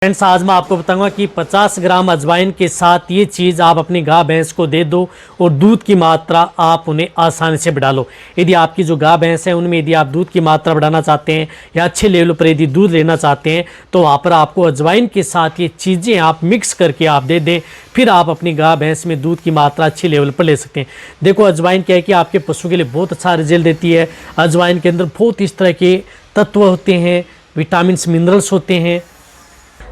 Friends, आज मैं आपको बताऊंगा कि 50 ग्राम अजवाइन के साथ ये चीज़ आप अपनी गाय भैंस को दे दो और दूध की मात्रा आप उन्हें आसानी से बढ़ा लो। यदि आपकी जो गाय भैंस है उनमें यदि आप दूध की मात्रा बढ़ाना चाहते हैं या अच्छे लेवल पर यदि दूध लेना चाहते हैं तो वहाँ पर आपको अजवाइन के साथ ये चीज़ें आप मिक्स करके आप दे दें, फिर आप अपनी गाय भैंस में दूध की मात्रा अच्छे लेवल पर ले सकते हैं। देखो, अजवाइन क्या है कि आपके पशु के लिए बहुत अच्छा रिजल्ट देती है। अजवाइन के अंदर बहुत इस तरह के तत्व होते हैं, विटामिन मिनरल्स होते हैं।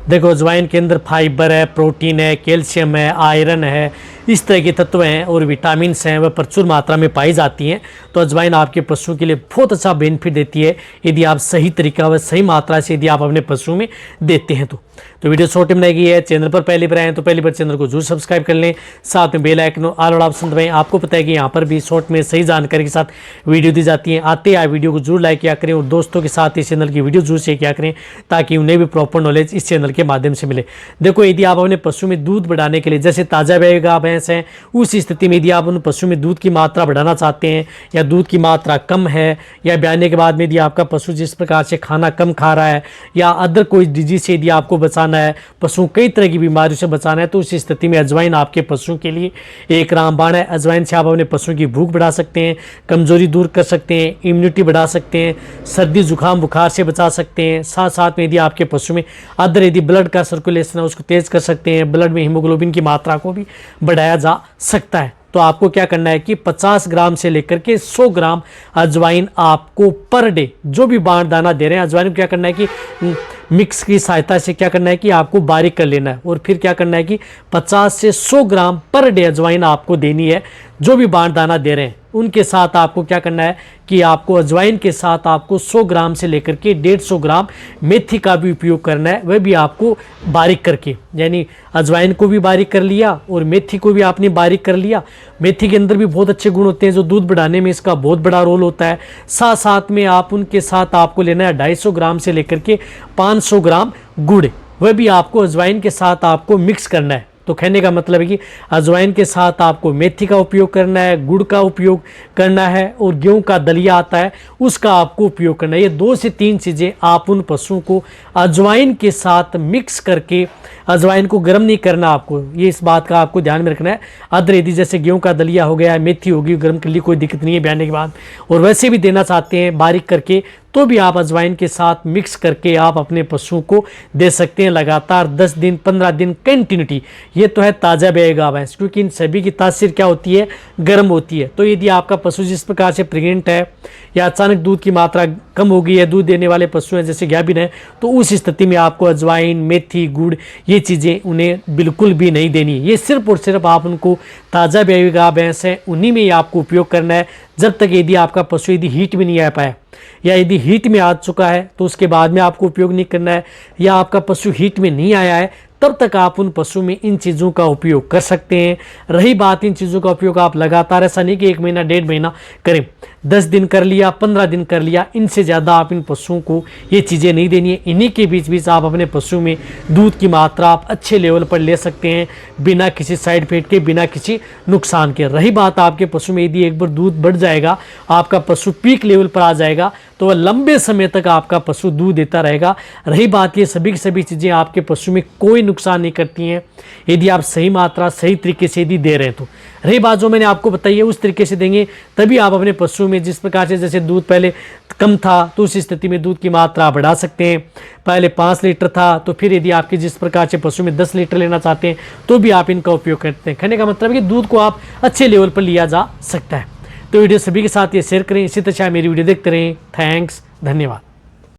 देखो, अजवाइन के अंदर फाइबर है, प्रोटीन है, कैल्शियम है, आयरन है, इस तरह के तत्व हैं और विटामिन्स हैं वह प्रचुर मात्रा में पाई जाती हैं। तो अजवाइन आपके पशु के लिए बहुत अच्छा बेनिफिट देती है यदि आप सही तरीका व सही मात्रा से यदि आप अपने पशु में देते हैं तो वीडियो छोटी बनाई है। चैनल पर पहली बार आए तो पहली बार चैनल को जरूर सब्सक्राइब कर लें, साथ में बेल आइकन ऑल ऑप्शन दबाएं। आपको पता है कि यहाँ पर भी शॉर्ट में सही जानकारी के साथ वीडियो दी जाती है। आते आए वीडियो को जरूर लाइक किया करें और दोस्तों के साथ इस चैनल की वीडियो जरूर शेयर किया करें ताकि उन्हें भी प्रॉपर नॉलेज इस चैनल के माध्यम से मिले। देखो, यदि आप अपने पशु में दूध बढ़ाने के लिए, जैसे ताज़ा गाय भैंस हैं, उस स्थिति में यदि आप उन पशु में दूध की मात्रा बढ़ाना चाहते हैं या दूध की मात्रा कम है या ब्याने के बाद में यदि आपका पशु जिस प्रकार से खाना कम खा रहा है या अदर कोई डिजीज से यदि आपको बचाना है, पशु कई तरह की बीमारियों से बचाना है, तो उस स्थिति में अजवाइन आपके पशु के लिए एक रामबाण है। अजवाइन से आप अपने पशु की भूख बढ़ा सकते हैं, कमजोरी दूर कर सकते हैं, इम्यूनिटी बढ़ा सकते हैं, सर्दी जुकाम बुखार से बचा सकते हैं। साथ साथ में यदि आपके पशु में अदर यदि ब्लड का सर्कुलेशन है उसको तेज कर सकते हैं, ब्लड में हीमोग्लोबिन की मात्रा को भी बढ़ाया जा सकता है। तो आपको क्या करना है कि 50 ग्राम से लेकर के 100 ग्राम अजवाइन आपको पर डे जो भी बाण दाना दे रहे हैं, अजवाइन को क्या करना है कि मिक्स की सहायता से क्या करना है कि आपको बारीक कर लेना है और फिर क्या करना है कि 50 से 100 ग्राम पर डे अजवाइन आपको देनी है। जो भी बाण दाना दे रहे हैं उनके साथ आपको क्या करना है कि आपको अजवाइन के साथ आपको 100 ग्राम से लेकर के 150 ग्राम मेथी का भी उपयोग करना है, वह भी आपको बारीक करके, यानी अजवाइन को भी बारीक कर लिया और मेथी को भी आपने बारीक कर लिया। मेथी के अंदर भी बहुत अच्छे गुण होते हैं जो दूध बढ़ाने में इसका बहुत बड़ा रोल होता है। साथ साथ में आप उनके साथ आपको लेना है 250 ग्राम से लेकर के 500 ग्राम गुड़, वह भी आपको अजवाइन के साथ आपको मिक्स करना है। तो कहने का मतलब है कि अजवाइन के साथ आपको मेथी का उपयोग करना है, गुड़ का उपयोग करना है और गेहूं का दलिया आता है उसका आपको उपयोग करना है। ये 2 से 3 चीज़ें आप उन पशुओं को अजवाइन के साथ मिक्स करके, अजवाइन को गर्म नहीं करना आपको, ये इस बात का आपको ध्यान में रखना है। अदर यदि जैसे गेहूं का दलिया हो गया, मेथी होगी, गर्म कर ली, कोई दिक्कत नहीं है ब्याने के बाद, और वैसे भी देना चाहते हैं बारीक करके तो भी आप अजवाइन के साथ मिक्स करके आप अपने पशुओं को दे सकते हैं लगातार 10 दिन 15 दिन कंटिन्यूटी। ये तो है ताज़ा गाय भैंस, क्योंकि इन सभी की तासीर क्या होती है, गर्म होती है। तो यदि आपका पशु जिस प्रकार से प्रेग्नेंट है या अचानक दूध की मात्रा कम हो गई है, दूध देने वाले पशु हैं जैसे गाभिन है, तो उस स्थिति में आपको अजवाइन, मेथी, गुड़ ये चीज़ें उन्हें बिल्कुल भी नहीं देनी है। ये सिर्फ और सिर्फ आप उनको ताज़ा गाय भैंस है उन्हीं में ही आपको उपयोग करना है। जब तक यदि आपका पशु यदि हीट में नहीं आ पाया या यदि हीट में आ चुका है तो उसके बाद में आपको उपयोग नहीं करना है, या आपका पशु हीट में नहीं आया है तब तक आप उन पशु में इन चीज़ों का उपयोग कर सकते हैं। रही बात इन चीज़ों का उपयोग आप लगातार, ऐसा नहीं कि 1 महीना 1.5 महीना करें, 10 दिन कर लिया, 15 दिन कर लिया, इनसे ज़्यादा आप इन पशुओं को ये चीज़ें नहीं देनी है। इन्हीं के बीच बीच आप अपने पशु में दूध की मात्रा आप अच्छे लेवल पर ले सकते हैं बिना किसी साइड इफेक्ट के, बिना किसी नुकसान के। रही बात आपके पशु में यदि एक बार दूध बढ़ जाएगा, आपका पशु पीक लेवल पर आ जाएगा तो वह लंबे समय तक आपका पशु दूध देता रहेगा। रही बात ये सभी की सभी चीज़ें आपके पशु में कोई नुकसान नहीं करती हैं यदि आप सही मात्रा सही तरीके से यदि दे रहे हैं तो। रही बात जो मैंने आपको बताई है उस तरीके से देंगे तभी आप अपने पशु में, जिस प्रकार से जैसे दूध पहले कम था तो उस स्थिति में दूध की मात्रा बढ़ा सकते हैं। पहले 5 लीटर था तो फिर यदि आपके जिस प्रकार से पशु में 10 लीटर लेना चाहते हैं तो भी आप इनका उपयोग करते हैं। कहने का मतलब है कि दूध को आप अच्छे लेवल पर लिया जा सकता है। तो वीडियो सभी के साथ ये शेयर करें, इसी तरह मेरी वीडियो देखते रहें। थैंक्स, धन्यवाद।